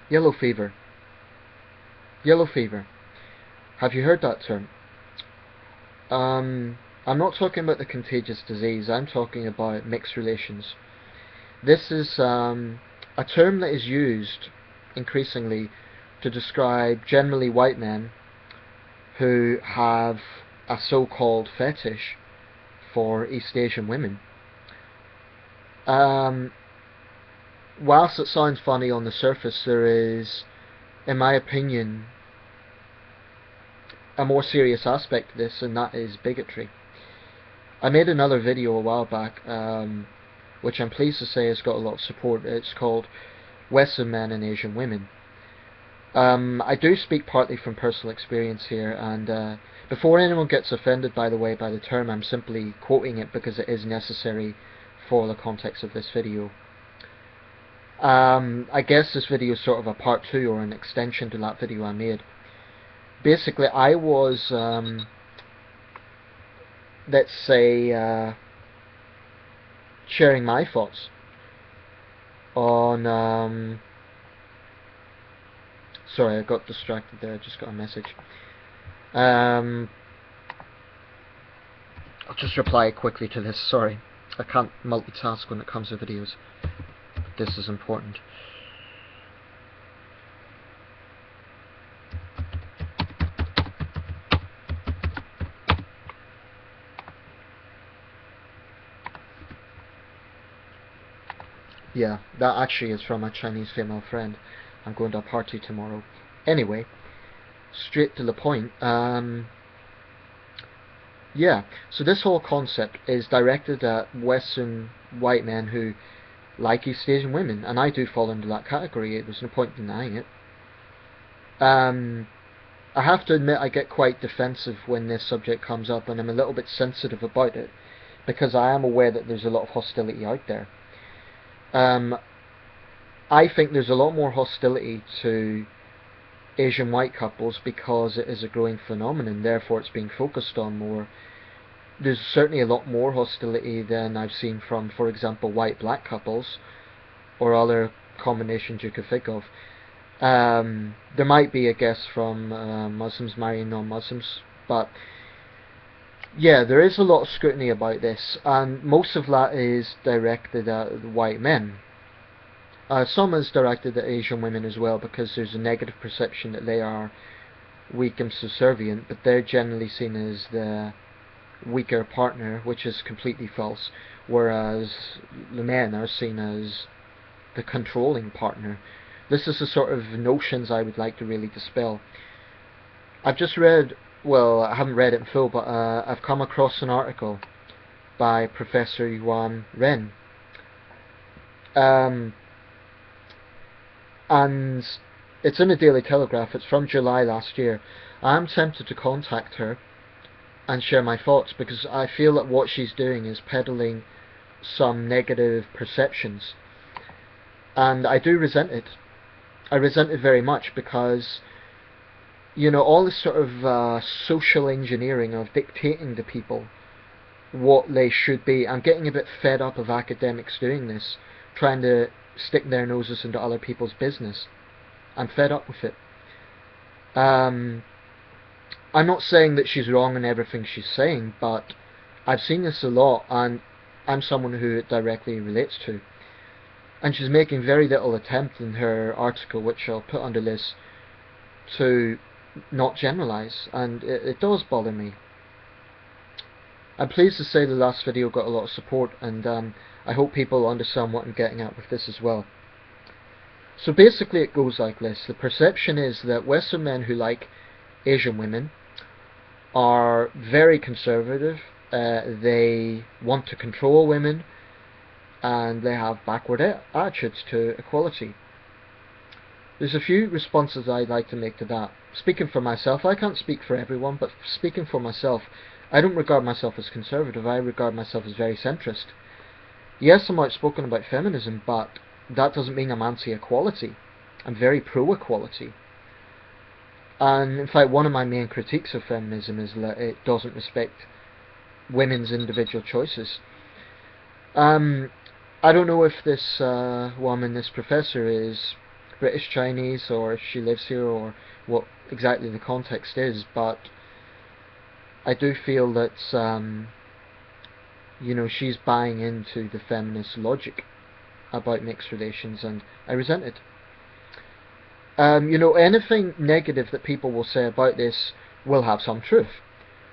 Yellow fever. Yellow fever. Have you heard that term? I'm not talking about the contagious disease, I'm talking about mixed relations. This is a term that is used increasingly to describe generally white men who have a so-called fetish for East Asian women. Whilst it sounds funny on the surface, there is, in my opinion, a more serious aspect to this, and that is bigotry. I made another video a while back, which I'm pleased to say has got a lot of support. It's called Western Men and Asian Women. I do speak partly from personal experience here, and before anyone gets offended, by the way, by the term, I'm simply quoting it because it is necessary for the context of this video. I guess this video is sort of a part 2 or an extension to that video I made. Basically, I was, let's say, sharing my thoughts on, sorry, I got distracted there, I just got a message. I'll just reply quickly to this, sorry. I can't multitask when it comes to videos, but this is important. Yeah, that actually is from a Chinese female friend. I'm going to a party tomorrow. Anyway, straight to the point. Yeah, so this whole concept is directed at Western white men who like East Asian women, and I do fall into that category. There's no point denying it. I have to admit I get quite defensive when this subject comes up, and I'm a little bit sensitive about it, because I am aware that there's a lot of hostility out there. I think there's a lot more hostility to Asian white couples because it is a growing phenomenon, therefore it's being focused on more. There's certainly a lot more hostility than I've seen from, for example, white-black couples or other combinations you could think of. There might be, I guess, from Muslims marrying non-Muslims, but yeah, there is a lot of scrutiny about this, and most of that is directed at white men. Some is directed at Asian women as well, because there's a negative perception that they are weak and subservient, but they're generally seen as the weaker partner, which is completely false, whereas the men are seen as the controlling partner. This is the sort of notions I would like to really dispel. I've just read, well, I haven't read it in full, but I've come across an article by Professor Yuan Ren. And it's in the Daily Telegraph. It's from July last year. I'm tempted to contact her and share my thoughts, because I feel that what she's doing is peddling some negative perceptions, and I do resent it. I resent it very much, because, you know, all this sort of social engineering of dictating to people what they should be. I'm getting a bit fed up of academics doing this, trying to stick their noses into other people's business. I'm fed up with it. I'm not saying that she's wrong in everything she's saying, but I've seen this a lot, and I'm someone who it directly relates to. And she's making very little attempt in her article, which I'll put under this, to not generalise, and it does bother me. I'm pleased to say the last video got a lot of support, and I hope people understand what I'm getting at with this as well. So basically it goes like this. The perception is that Western men who like Asian women are very conservative, they want to control women, and they have backward attitudes to equality. There's a few responses I'd like to make to that. Speaking for myself, I can't speak for everyone, but speaking for myself, I don't regard myself as conservative, I regard myself as very centrist. Yes, I'm outspoken about feminism, but that doesn't mean I'm anti-equality. I'm very pro-equality. And in fact, one of my main critiques of feminism is that it doesn't respect women's individual choices. I don't know if this woman, this professor, is British Chinese or if she lives here or what exactly the context is, but I do feel that she's buying into the feminist logic about mixed relations, and I resent it. Anything negative that people will say about this will have some truth.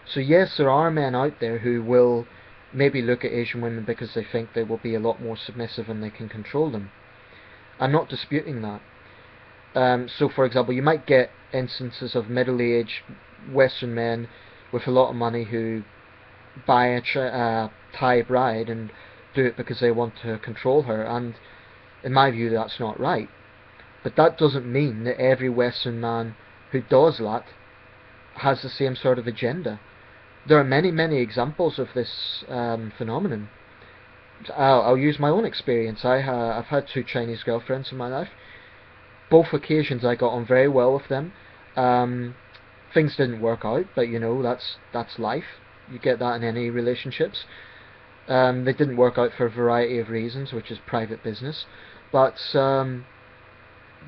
So yes, there are men out there who will maybe look at Asian women because they think they will be a lot more submissive and they can control them. I'm not disputing that. So for example, you might get instances of middle-aged Western men with a lot of money who buy a Thai bride and do it because they want to control her, and in my view that's not right. But that doesn't mean that every Western man who does that has the same sort of agenda. There are many, many examples of this phenomenon. I'll use my own experience. I've had 2 Chinese girlfriends in my life. Both occasions I got on very well with them. Things didn't work out, but that's life. You get that in any relationships. They didn't work out for a variety of reasons, which is private business. But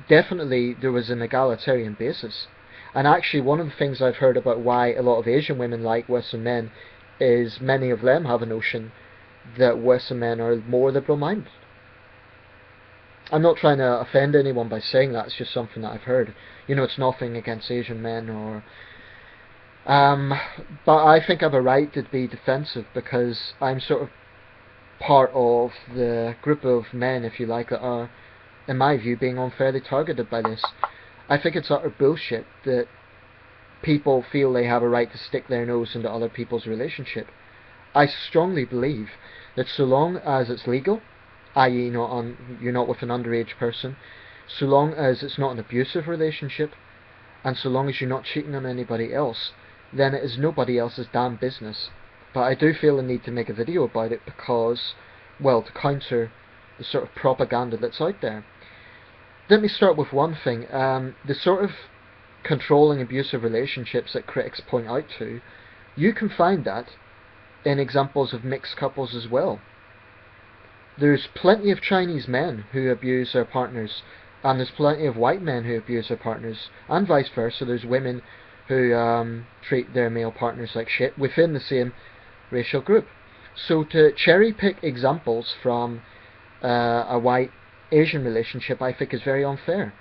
definitely there was an egalitarian basis. And actually one of the things I've heard about why a lot of Asian women like Western men is many of them have a notion that Western men are more liberal-minded. I'm not trying to offend anyone by saying that, it's just something that I've heard. It's nothing against Asian men or... but I think I have a right to be defensive because I'm sort of part of the group of men, if you like, that are, in my view, being unfairly targeted by this. I think it's utter bullshit that people feel they have a right to stick their nose into other people's relationship. I strongly believe that so long as it's legal, i.e. you're not with an underage person, so long as it's not an abusive relationship, and so long as you're not cheating on anybody else, then it is nobody else's damn business. But I do feel the need to make a video about it because, well, to counter the sort of propaganda that's out there. Let me start with one thing. The sort of controlling abusive relationships that critics point out to, you can find that in examples of mixed couples as well. There's plenty of Chinese men who abuse their partners, and there's plenty of white men who abuse their partners, and vice versa. There's women who treat their male partners like shit within the same racial group. So to cherry pick examples from a white Asian relationship, I think is very unfair.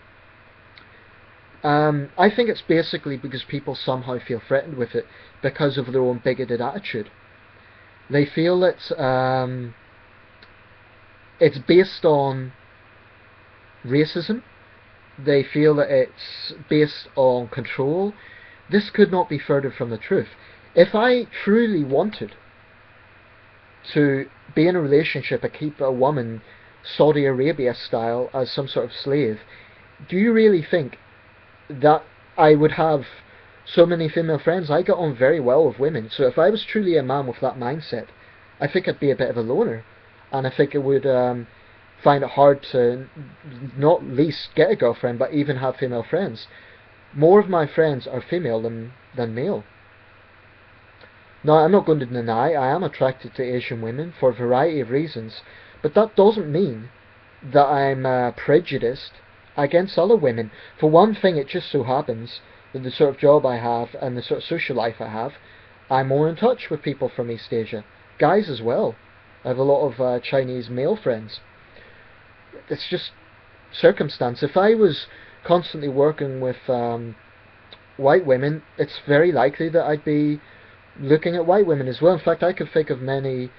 I think it's basically because people somehow feel threatened with it because of their own bigoted attitude. They feel that it's based on racism. They feel that it's based on control. This could not be further from the truth. If I truly wanted to be in a relationship and keep a woman Saudi Arabia style as some sort of slave, do you really think that I would have so many female friends? I get on very well with women, so if I was truly a man with that mindset, I think I'd be a bit of a loner, and I think I would find it hard to not least get a girlfriend, but even have female friends. More of my friends are female than male. Now, I'm not going to deny I am attracted to Asian women for a variety of reasons, but that doesn't mean that I'm prejudiced against other women. For one thing, it just so happens that the sort of job I have and the sort of social life I have, I'm more in touch with people from East Asia. Guys as well. I have a lot of Chinese male friends. It's just circumstance. If I was constantly working with white women, it's very likely that I'd be looking at white women as well. In fact, I could think of many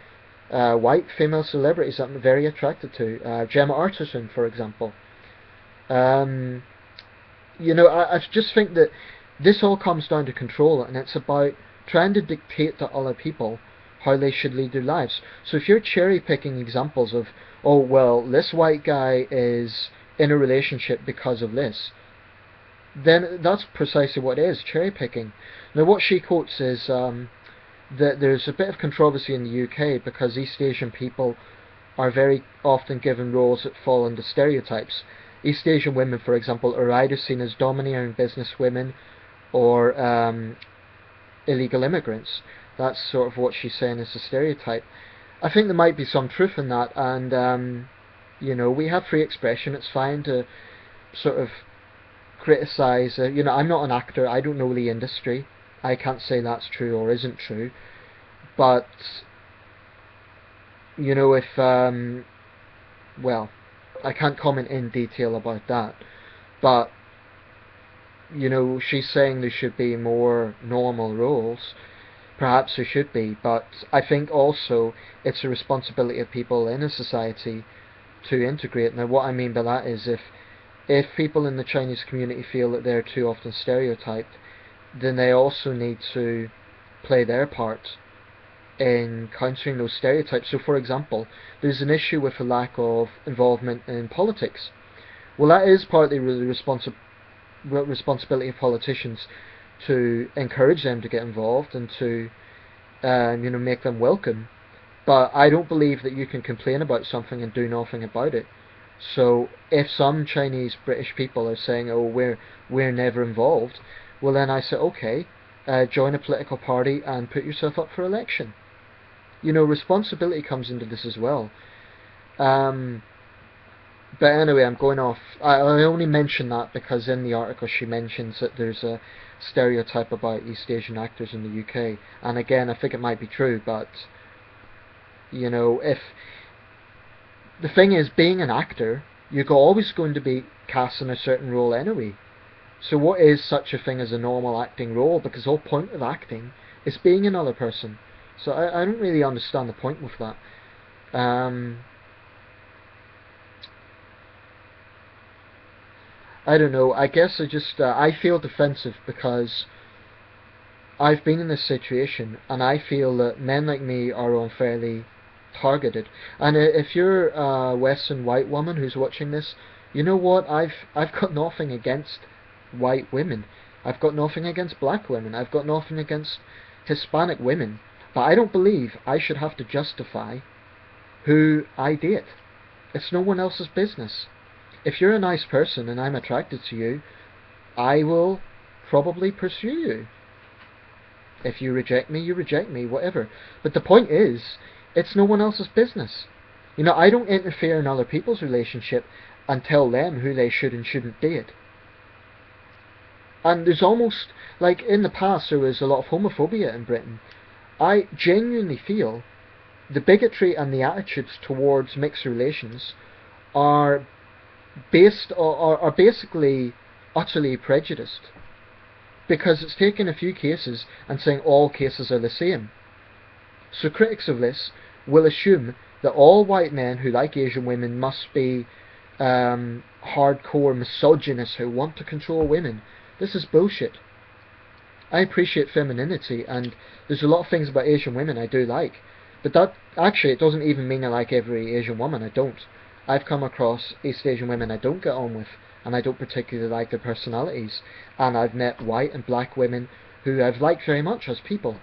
white female celebrities that I'm very attracted to. Gemma Arterton, for example. I just think that this all comes down to control, and it's about trying to dictate to other people how they should lead their lives. So if you're cherry picking examples of, oh well, this white guy is in a relationship because of this, then that's precisely what it is, cherry picking. Now what she quotes is that there's a bit of controversy in the UK because East Asian people are very often given roles that fall under stereotypes. East Asian women, for example, are either seen as domineering business women or illegal immigrants. That's sort of what she's saying is a stereotype. I think there might be some truth in that, and we have free expression. It's fine to sort of criticize. I'm not an actor. I don't know the industry. I can't say that's true or isn't true. But if well, I can't comment in detail about that. But she's saying there should be more normal roles. Perhaps there should be, but I think also it's a responsibility of people in a society to integrate. Now, what I mean by that is if people in the Chinese community feel that they're too often stereotyped, then they also need to play their part in countering those stereotypes. So, for example, there's an issue with a lack of involvement in politics. Well, that is partly the responsibility of politicians to encourage them to get involved and to make them welcome. But I don't believe that you can complain about something and do nothing about it. So if some Chinese British people are saying, "Oh, we're never involved," well then I say, okay, join a political party and put yourself up for election. Responsibility comes into this as well. But anyway, I'm going off. I only mention that because in the article she mentions that there's a stereotype about East Asian actors in the UK. And again, I think it might be true, but if the thing is, being an actor, you're always going to be cast in a certain role anyway. So what is such a thing as a normal acting role? Because the whole point of acting is being another person. So I don't really understand the point with that. I don't know. I guess I feel defensive because I've been in this situation, and I feel that men like me are unfairly targeted. And if you're a Western white woman who's watching this, you know what? I've got nothing against white women. I've got nothing against black women. I've got nothing against Hispanic women. But I don't believe I should have to justify who I date. It's no one else's business. If you're a nice person and I'm attracted to you, I will probably pursue you. If you reject me, you reject me, whatever. But the point is, it's no one else's business. I don't interfere in other people's relationship and tell them who they should and shouldn't date. And there's almost, like in the past, there was a lot of homophobia in Britain. I genuinely feel the bigotry and the attitudes towards mixed relations are basically utterly prejudiced, because it's taken a few cases and saying all cases are the same. So critics of this will assume that all white men who like Asian women must be hardcore misogynists who want to control women. This is bullshit. I appreciate femininity, and there's a lot of things about Asian women I do like, but that actually, it doesn't even mean I like every Asian woman. I don't. I've come across East Asian women I don't get on with, and I don't particularly like their personalities, and I've met white and black women who I've liked very much as people.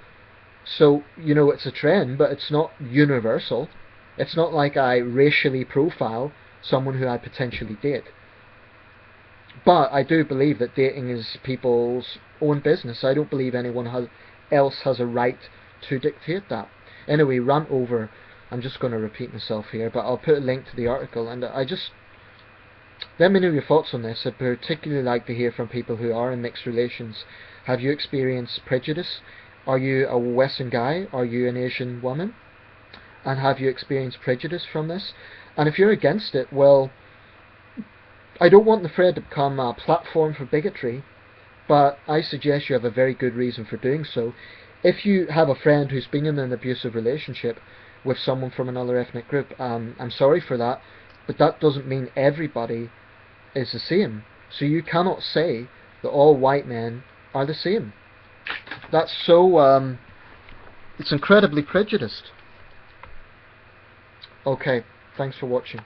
So, it's a trend, but it's not universal. It's not like I racially profile someone who I potentially date. But I do believe that dating is people's own business. I don't believe anyone else has a right to dictate that. Anyway, rant over. I'm just going to repeat myself here, but I'll put a link to the article, and let me know your thoughts on this. I'd particularly like to hear from people who are in mixed relations. Have you experienced prejudice? Are you a Western guy? Are you an Asian woman? And have you experienced prejudice from this? And if you're against it, well, I don't want the thread to become a platform for bigotry, but I suggest you have a very good reason for doing so. If you have a friend who's been in an abusive relationship with someone from another ethnic group, I'm sorry for that, but that doesn't mean everybody is the same. So you cannot say that all white men are the same. That's so, it's incredibly prejudiced. Okay, thanks for watching.